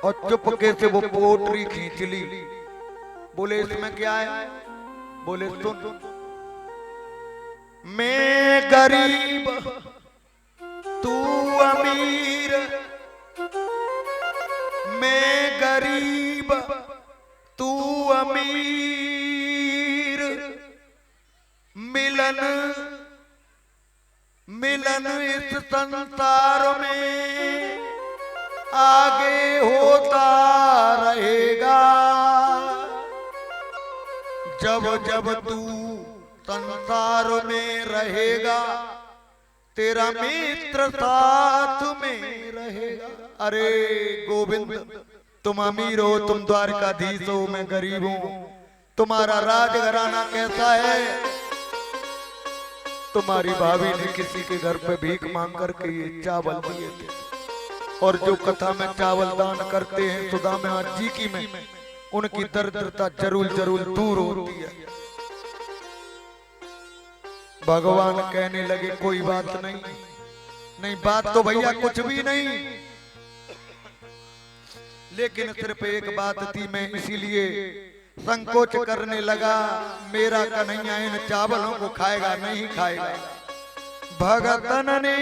और चुपके से वो पोटरी खींच ली। बोले इसमें क्या है? बोले सुन, मैं गरीब तू अमीर, मैं गरीब तू अमीर, मिलन मिलन इस संसार में आगे होता रहेगा। जब जब तू संसार में रहेगा तेरा मित्र साथ में रहेगा। अरे गोविंद, तुम अमीर हो, तुम द्वारकाधीश हो, मैं गरीब हूं। तुम्हारा राजघराना कैसा है? तुम्हारी भाभी ने किसी के घर पे भीख मांग करके ये चावल दिए थे, और जो कथा में चावल दान करते हैं सुदामा जी की में, उनकी दरिद्रता जरूर जरूर दूर होती है। भगवान कहने लगे कोई बात नहीं, नहीं बात तो भैया कुछ भी नहीं, लेकिन सिर्फ एक बात थी, मैं इसीलिए संकोच करने लगा। मेरा कन्हैया इन चावलों को खाएगा नहीं खाएगा। भगतन ने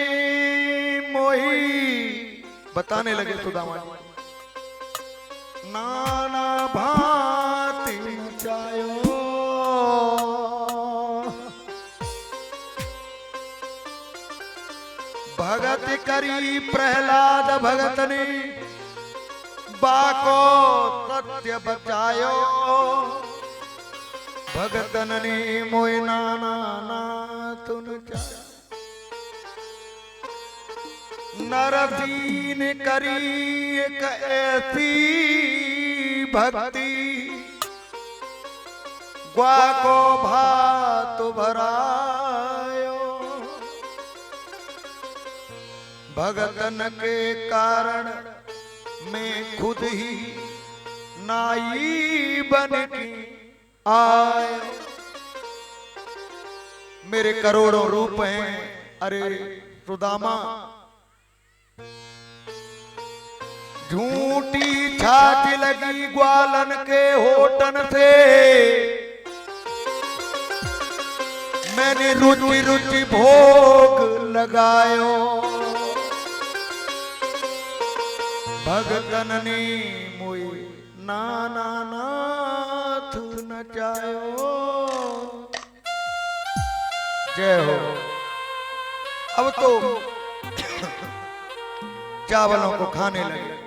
मोही बताने लगे सुदामा जी, नाना भांति नचायो, भगत करी प्रहलाद भगत ने बाको सत्य बचायो। भगतन ने मोय नाना नाथ नचायो। नरसी ने करी एक ऐसी भक्ति, ग्वा को भात भरायो। भगतन के कारण मैं खुद ही नाई बन के आया। मेरे करोड़ों रूप हैं। अरे सुदामा, झूठी छाछ लगी ग्वालन के होठन से, मैंने रुचि रुचि भोग लगायो। भगतन ने मोई नाना नाथ नचायो। जय हो। अब तो चावलों को खाने लगे।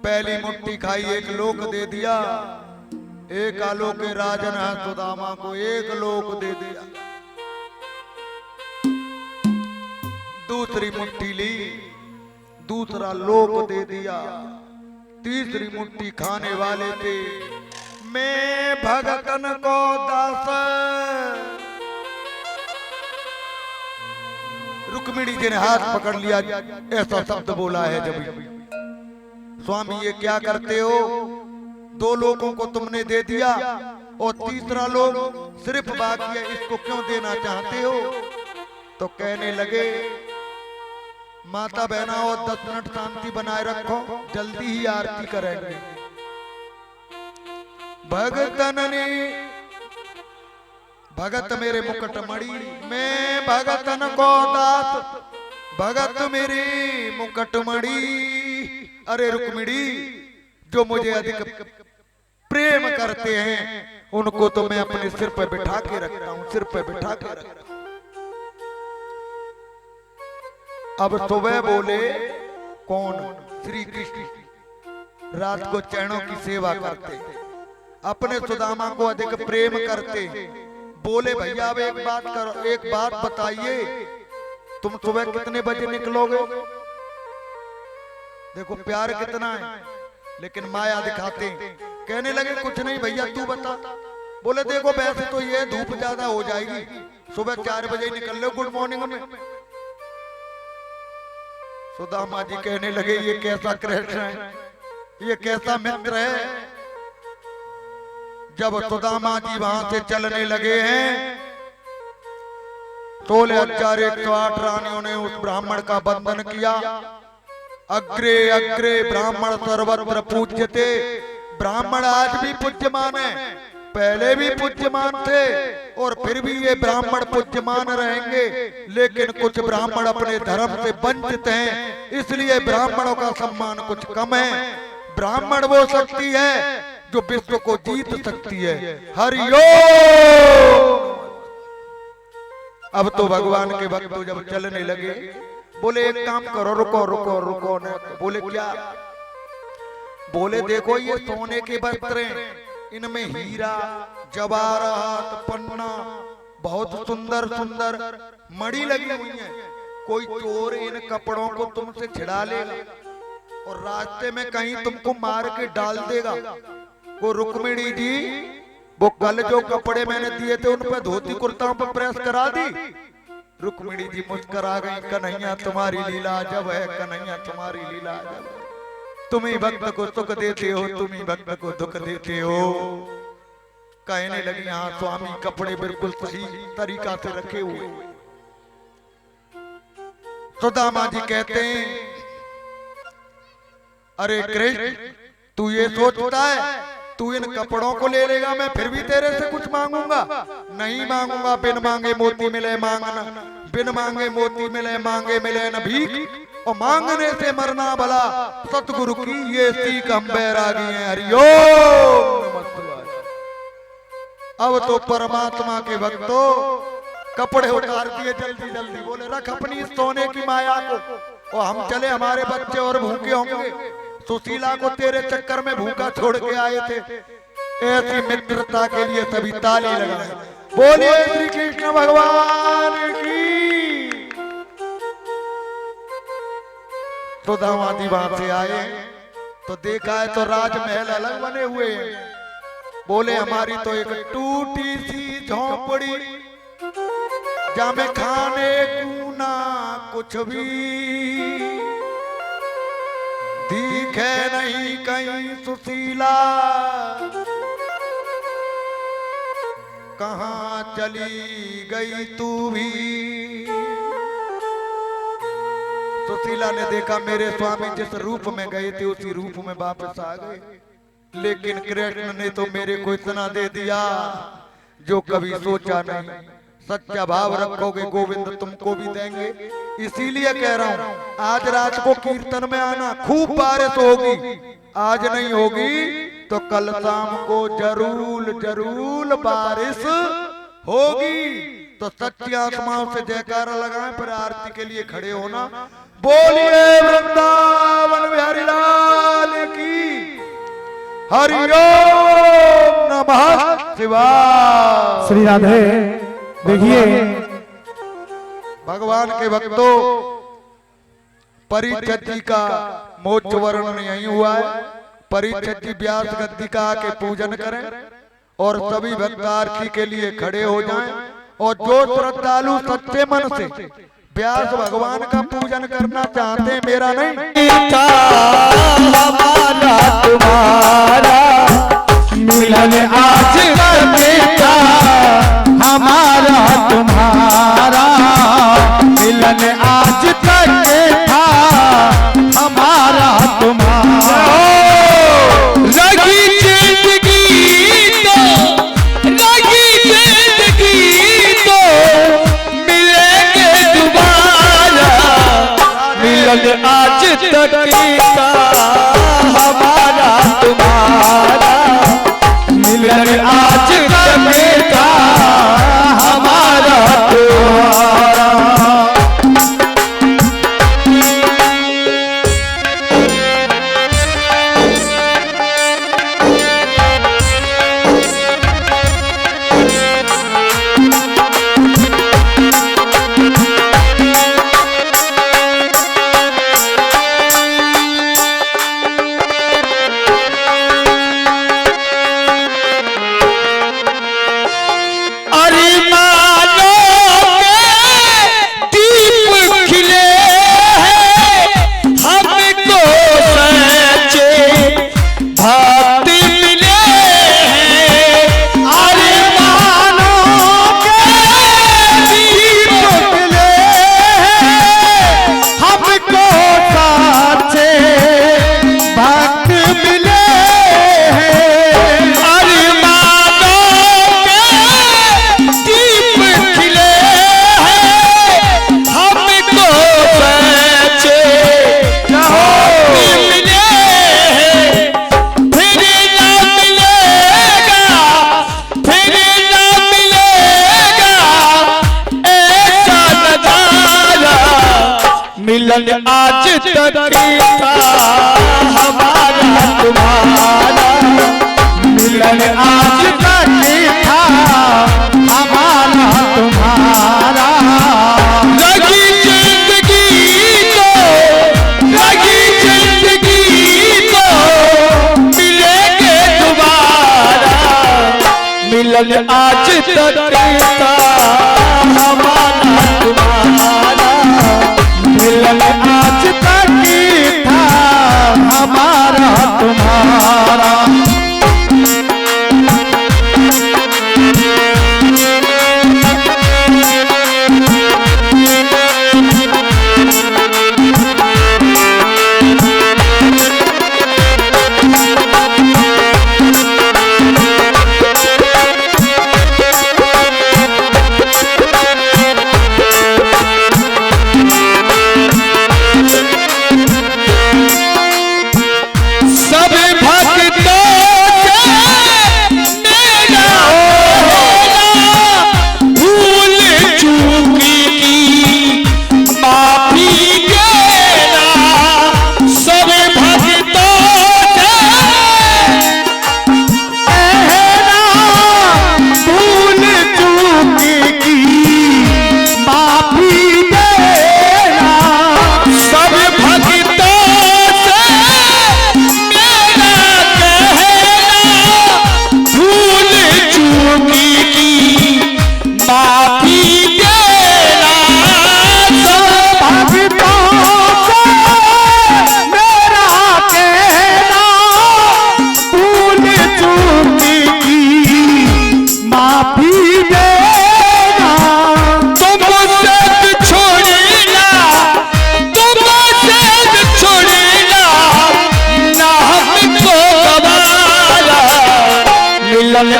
पहली मुट्ठी खाई, एक लोक दे दिया, एक आलोक के राजन है सुदामा को एक लोक दे दिया। दूसरी मुट्ठी ली, दूसरा लोक दे दिया। तीसरी मुट्ठी खाने वाले थे, मैं भगतन को दास। रुक्मिणी जी ने हाथ पकड़ लिया, ऐसा शब्द बोला है जब, स्वामी ये क्या करते हो? दो लोगों को तुमने दे दिया और तीसरा लोग सिर्फ बाकी है, इसको क्यों देना चाहते हो? तो कहने लगे माता बहना और 10 मिनट शांति बनाए रखो, जल्दी ही आरती करेंगे। भगतन ने, भगत मेरे मुकुटमणि, मैं भगतन को दास, भगत मेरे मुकुटमणि। अरे रुक्मिणी, जो मुझे अधिक प्रेम करते हैं उनको तो मैं अपने सिर पे बिठा के रखता हूं, सिर पे बिठा के रखता हूं। अब सुबह बोले कौन? श्री कृष्ण रात को चरणों की सेवा करते, अपने सुदामा को अधिक प्रेम करते। बोले भैया अब एक बात करो, एक बात बताइए, तुम सुबह कितने बजे निकलोगे? देखो प्यार कितना है, लेकिन माया दिखाते। कहने लगे कुछ नहीं भैया तू बता। बोले देखो वैसे तो ये धूप ज्यादा हो जाएगी, सुबह 4 बजे निकल लो गुड मॉर्निंग में। सुदामा जी कहने लगे ये कैसा कृष्ण है, ये कैसा मित्र है। जब सुदामा जी वहां से चलने लगे हैं, 16,108 रानियों ने उस ब्राह्मण का बंधन किया। अग्रे अग्रे ब्राह्मण सर्वत्र पूज्यते। ब्राह्मण आज भी पूज्यमान है, पहले भी पूज्यमान थे और फिर भी ये ब्राह्मण पूज्यमान रहेंगे। लेकिन कुछ ब्राह्मण अपने धर्म से वंचित हैं, इसलिए ब्राह्मणों का सम्मान कुछ कम है। ब्राह्मण वो शक्ति है जो विश्व को जीत सकती है। हरिओम। अब तो भगवान के भक्त जब चलने लगे, बोले एक काम करो, रुको रुको रुको न। बोले क्या? बोले देखो ये सोने के वस्त्र हैं, इनमें हीरा जवाहरात पन्ना बहुत सुंदर सुंदर मणि लगी हुई है। कोई चोर इन कपड़ों को तुमसे छिड़ा लेगा और रास्ते में कहीं तुमको मार के डाल देगा। वो रुक्मिणी जी, वो कल जो कपड़े मैंने दिए थे उन पे धोती कुर्ताओं पर प्रेस करा दी। रुक्मिणी जी मुस्कुरा गई, कन्हैया तुम्हारी लीला अजब है, कन्हैया तुम्हारी लीला अजब है। तुम ही भक्त को सुख देते हो, तुम ही भक्त को दुख देते हो। कहने लगी हाँ स्वामी, कपड़े बिल्कुल सही तरीका से रखे हुए। सुदामा जी कहते हैं अरे कृष्ण, तू ये सोचता है तू इन कपड़ों को ले लेगा, मैं फिर भी तेरे से कुछ मांगूंगा? नहीं मांगूंगा। बिन मांगे मोती मिले मांगना, बिन मांगे मोती मिले मांगे मिले न भीख, और मांगने से मरना भला। सतगुरु की ये सीख हम बैरागी हैं। हरिओम नमः शिवाय। अब तो परमात्मा के भक्तों कपड़े उतार दिए जल्दी जल्दी। बोले रख अपनी सोने की माया को, और हम चले, हमारे बच्चे और भूखे होंगे। सुशीला को तेरे चक्कर में भूखा छोड़ के आए थे। ऐसी मित्रता के लिए सभी ताली लगाए। बोलिए श्री कृष्ण भगवान की। सुदामा जी वहां से आए तो देखा है तो राजमहल अलग बने हुए हैं। बोले हमारी तो एक टूटी सी झोंपड़ी, जहां में खाने को ना कुछ भी दिखे नहीं कहीं सुशीला, कहां चली गई तू भी। सुशीला ने देखा मेरे स्वामी जिस रूप में गए थे उसी रूप में वापस आ गए। लेकिन कृष्ण ने तो मेरे को इतना दे दिया जो कभी सोचा नहीं। सच्चा भाव रखोगे गोविंद तुमको भी देंगे। इसीलिए कह रहा हूँ आज रात को कीर्तन में आना, खूब बारिश होगी। आज नहीं होगी तो कल शाम को जरूर जरूर बारिश होगी। तो सच्ची आत्माओं से जयकारा लगाएं, फिर आरती के लिए खड़े होना। बोलिए वृंदावन बिहारी लाल की। हरिओम नमः शिवाय। श्री राधे। देखिए भगवान के भक्तों, परीक्षित जी का मोक्ष वर्णन यही हुआ है। परीक्षित जी व्यास गद्दी का आके पूजन करें और सभी भक्त आरती के लिए खड़े हो जाएं। और जो श्रद्धालु सच्चे मन से व्यास भगवान का पूजन करना चाहते हैं, मेरा नहीं हमारा तुम्हारा मिलन आज का, हमारा तुम्हारा मिलन आज तक था, हमारा तुम्हारा लगी जिंदगी तो, लगी जिंदगी तो मिलेंगे दोबारा, मिलन आज तक आज तक था हमारा तुम्हारा, मिलन आज तक था हमारा तुम्हारा।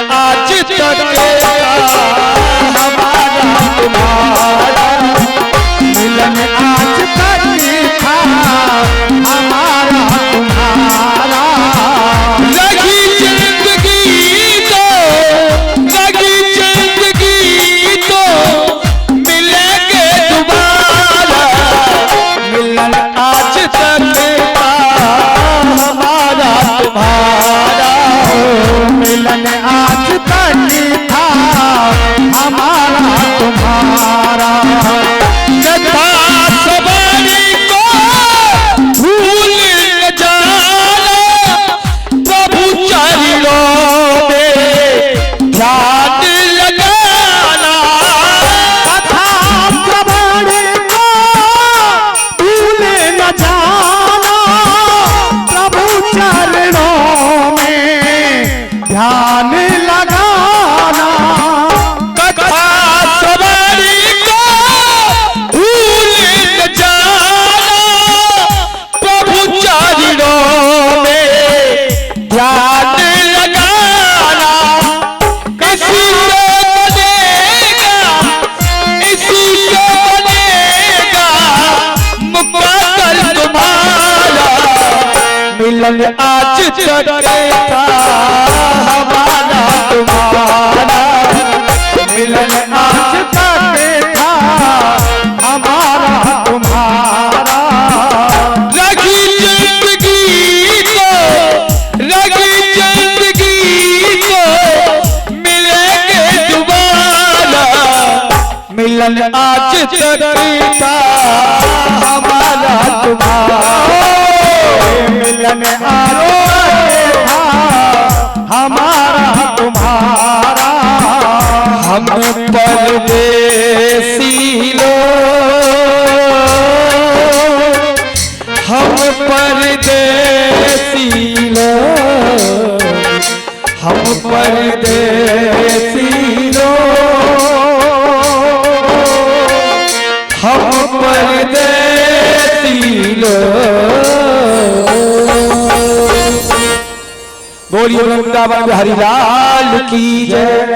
आज तक हमारा तुम्हारा, मिलन आज तक था हमारा तुम्हारा। लगी जिंदगी तो मिलेंगे दोबारा, मिलन आज तक था हमारा तुम्हारा, मिलन आज तक था हमारा तुम्हारा। कथा सवारी को भूल न जाना, प्रभु चरणों में ध्यान लगाना। कथा सवारी को भूल न जाना, प्रभु चरणों में ध्यान लगाना। कथा सवारी को भूल न जाना, प्रभु चरणों में ध्यान लगाना। इसी से बनेगा मुकद्दर तुम्हारा, मिलन आज तक था हमारा तुम्हारा, मिलन आज तक था हमारा तुम्हारा। लगी जिंदगी को मिलेंगे दोबारा, मिलन आज तक था हमारा तुम्हारा, मिलन आज था हमारा तुम्हारा। हम परदेसी लोग, हम परदेसी लोग, हम परदेसी लोग, हम परदेसी लोग। बोलिए वृंदावन बिहारी लाल की जय।